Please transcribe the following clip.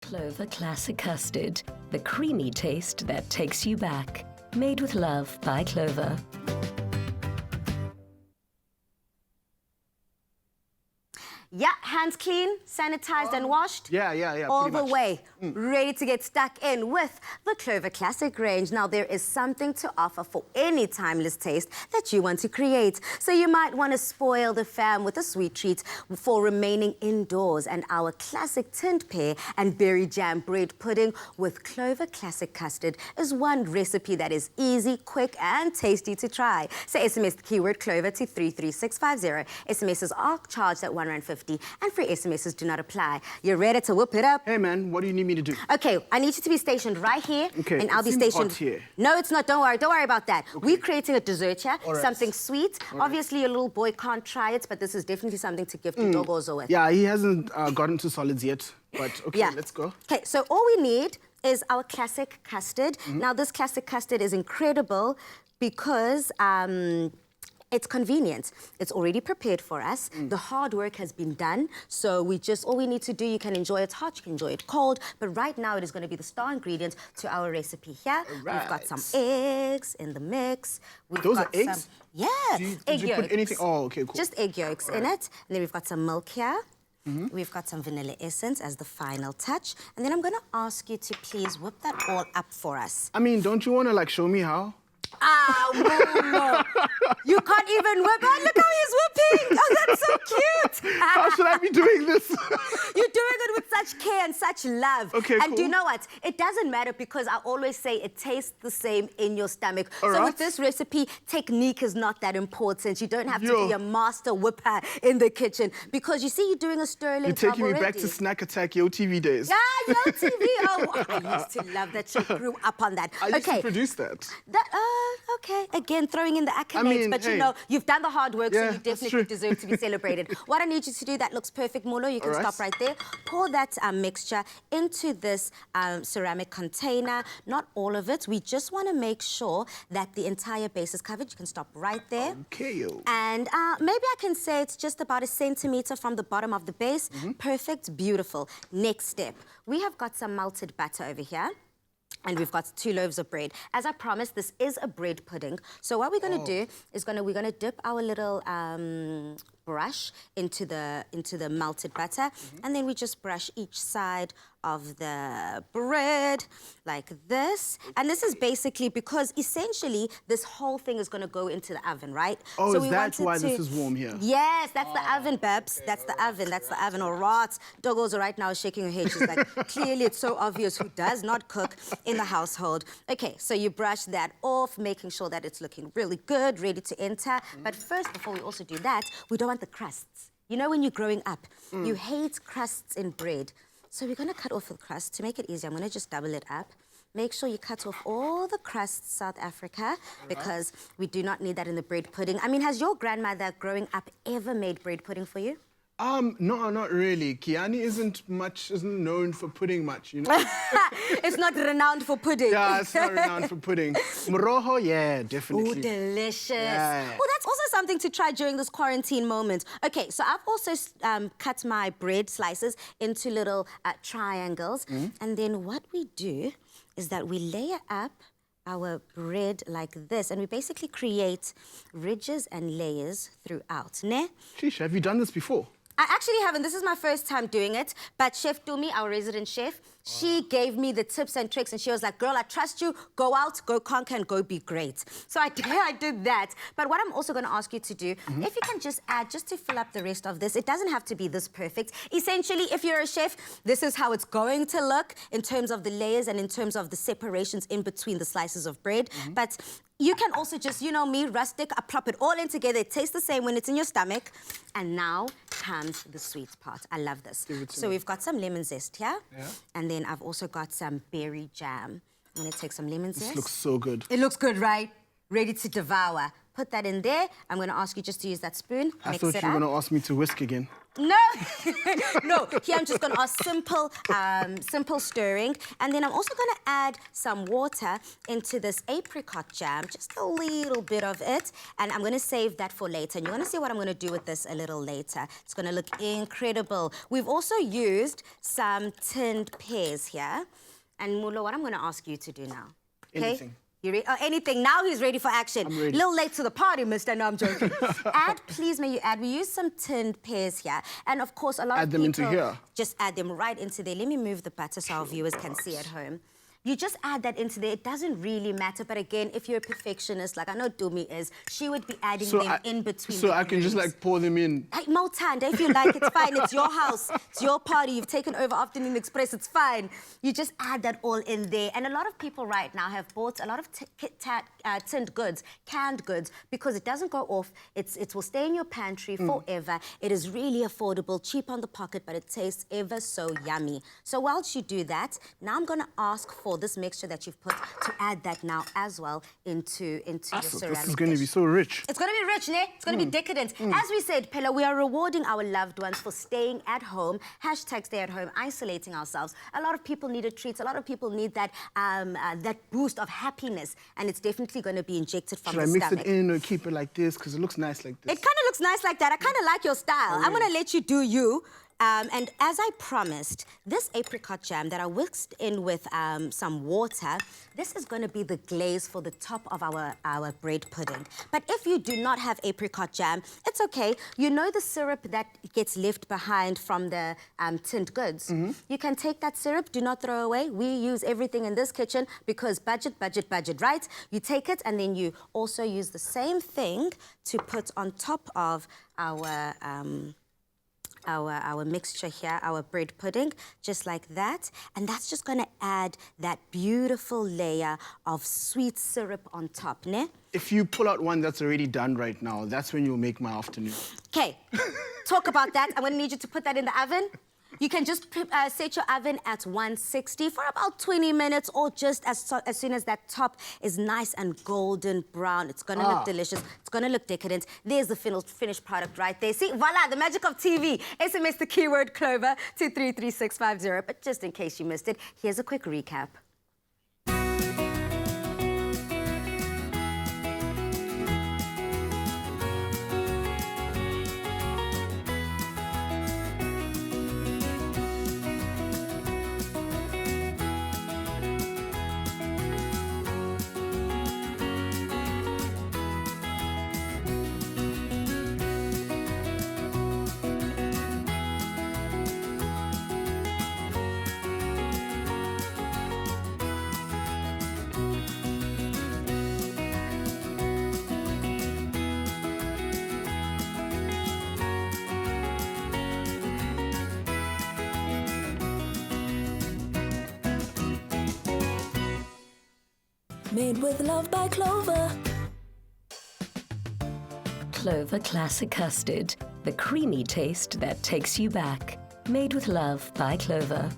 Clover Classic Custard, the creamy taste that takes you back. Made with love by Clover. Yeah, hands clean, sanitized and washed. Yeah. All the way, ready to get stuck in with the Clover Classic range. Now, there is something to offer for any timeless taste that you want to create. So you might want to spoil the fam with a sweet treat for remaining indoors. And our classic tinned pear and berry jam bread pudding with Clover Classic Custard is one recipe that is easy, quick and tasty to try. So SMS the keyword Clover to 33650. SMSs are charged at R1.50. And free SMSs do not apply. You ready to whip it up? Hey, man, what do you need me to do? Okay, I need you to be stationed right here. Okay, and I'll be seems stationed hot here. No, it's not. Don't worry about that. Okay. We're creating a dessert here, All right. something sweet. All right. Obviously, your little boy can't try it, but this is definitely something to give to doggos with. Yeah, he hasn't gotten to solids yet, but okay, Yeah. let's go. Okay, so all we need is our classic custard. Now, this classic custard is incredible because it's convenient. It's already prepared for us. The hard work has been done. So all we need to do, you can enjoy it hot, you can enjoy it cold. But right now, it is going to be the star ingredient to our recipe here. Right. We've got some eggs in the mix. Those are eggs? Yeah, Did you put anything? Oh, okay, cool. Just egg yolks in it. And then we've got some milk here. We've got some vanilla essence as the final touch. And then I'm going to ask you to please whip that all up for us. I mean, don't you want to, like, show me how? Oh, Momo. You can't even whip. Oh, look how he's whipping. Oh, that's so cute. How should I be doing this? You're doing it with such care and such love. Okay, and cool. do you know what? It doesn't matter because I always say it tastes the same in your stomach. All so right. with this recipe, technique is not that important. You don't have to Yo. be a master whipper in the kitchen because you see you're doing a sterling You're job taking me back already. to Snack Attack Yo TV days. Yeah, Yo TV. Oh, I used to love that show. Grew up on that. I used to produce that. Okay. Again, throwing in the accolades, mean, but hey. you know, you've done the hard work, Yeah, so you that's definitely true. deserve to be celebrated. What I need you to do, that looks perfect, Molo. You can All right. stop right there. Pour that mixture into this ceramic container. Not all of it. We just want to make sure that the entire base is covered. You can stop right there. Okay, yo. And maybe I can say it's just about 1 centimeter from the bottom of the base. Perfect, beautiful. Next step. We have got some melted butter over here. And we've got 2 loaves of bread. As I promised, this is a bread pudding. So what we're going to do is we're going to dip our little brush into the melted butter, and then we just brush each side of the bread like this. And this is basically because essentially this whole thing is going to go into the oven, right? Oh, so is we that wanted why this is warm here? Yes, that's the oven, Babs. That's the oven. That's the oven. All right. Doggos right now shaking her head. She's like, clearly it's so obvious who does not cook in the household. Okay, so you brush that off, making sure that it's looking really good, ready to enter. But first, before we also do that, we don't want the crusts. You know, when you're growing up, you hate crusts in bread. So we're going to cut off the crust. To make it easier, I'm going to just double it up. Make sure you cut off all the crusts, South Africa, because we do not need that in the bread pudding. I mean, has your grandmother growing up ever made bread pudding for you? No, not really. Kiani isn't known for pudding much, you know? It's not renowned for pudding. Yeah, it's not renowned for pudding. Moroho, yeah, definitely. Oh, delicious. Yeah. Well, that's also something to try during this quarantine moment. Okay, so I've also cut my bread slices into little triangles. And then what we do is that we layer up our bread like this, and we basically create ridges and layers throughout. Ne? Sheesh, have you done this before? I actually haven't. This is my first time doing it. But Chef Tumi, our resident chef, she gave me the tips and tricks, and she was like, girl, I trust you. Go out, go conquer, and go be great. So I did that. But what I'm also going to ask you to do, if you can just add, just to fill up the rest of this, it doesn't have to be this perfect. Essentially, if you're a chef, this is how it's going to look in terms of the layers and in terms of the separations in between the slices of bread. But you can also just, you know me, rustic, I plop it all in together. It tastes the same when it's in your stomach. And now comes the sweet part. I love this. So we've got some lemon zest here. Yeah. And then I've also got some berry jam. I'm going to take some lemon zest. This looks so good. It looks good, right? Ready to devour. Put that in there. I'm going to ask you just to use that spoon. I Mix thought it you were up. going to ask me to whisk again. No, no. Here I'm just going to ask simple stirring, and then I'm also going to add some water into this apricot jam, just a little bit of it, and I'm going to save that for later. And you're going to see what I'm going to do with this a little later. It's going to look incredible. We've also used some tinned pears here, and Mulo, what I'm going to ask you to do now? Okay? Anything. Anything. Now he's ready for action. I'm ready. A little late to the party, mister. No, I'm joking. Please, may you add. We use some tinned pears here. And, of course, a lot of people... Add them into here? Just add them right into there. Let me move the butter so our viewers can see at home. You just add that into there. It doesn't really matter. But, again, if you're a perfectionist, like I know Dumi is, she would be adding them in between. So I can just, like, pour them in? Hey, Motanda, if you like, it's fine. It's your house. It's your party. You've taken over Afternoon Express. It's fine. You just add that all in there. And a lot of people right now have bought a lot of tinned goods, canned goods, because it doesn't go off. It will stay in your pantry forever. It is really affordable, cheap on the pocket, but it tastes ever so yummy. So whilst you do that, now I'm going to ask for this mixture that you've put to add that now as well into your ceramic This is going to be so rich. It's going to be rich, ne? It's going to be decadent. As we said, Pella, we are rewarding our loved ones for staying at home. Hashtag stay at home, isolating ourselves. A lot of people need a treat. A lot of people need that that boost of happiness, and it's definitely going to be injected from the stomach. Should I mix it in or keep it like this? Because it looks nice like this. It kind of looks nice like that. I kind of like your style. I'm going to let you do you. And as I promised, this apricot jam that I whisked in with some water, this is going to be the glaze for the top of our bread pudding. But if you do not have apricot jam, it's okay. You know the syrup that gets left behind from the tinned goods? You can take that syrup, do not throw away. We use everything in this kitchen because budget, right? You take it and then you also use the same thing to put on top of our mixture here, our bread pudding, just like that. And that's just going to add that beautiful layer of sweet syrup on top, ne? If you pull out one that's already done right now, that's when you'll make my afternoon. Okay, talk about that. I'm going to need you to put that in the oven. You can just set your oven at 160 for about 20 minutes, or just as soon as that top is nice and golden brown. It's going to look delicious. It's going to look decadent. There's the finished product right there. See, voila, the magic of TV. SMS the keyword Clover to 33650. But just in case you missed it, here's a quick recap. Made with love by Clover. Clover Classic Custard, the creamy taste that takes you back. Made with love by Clover.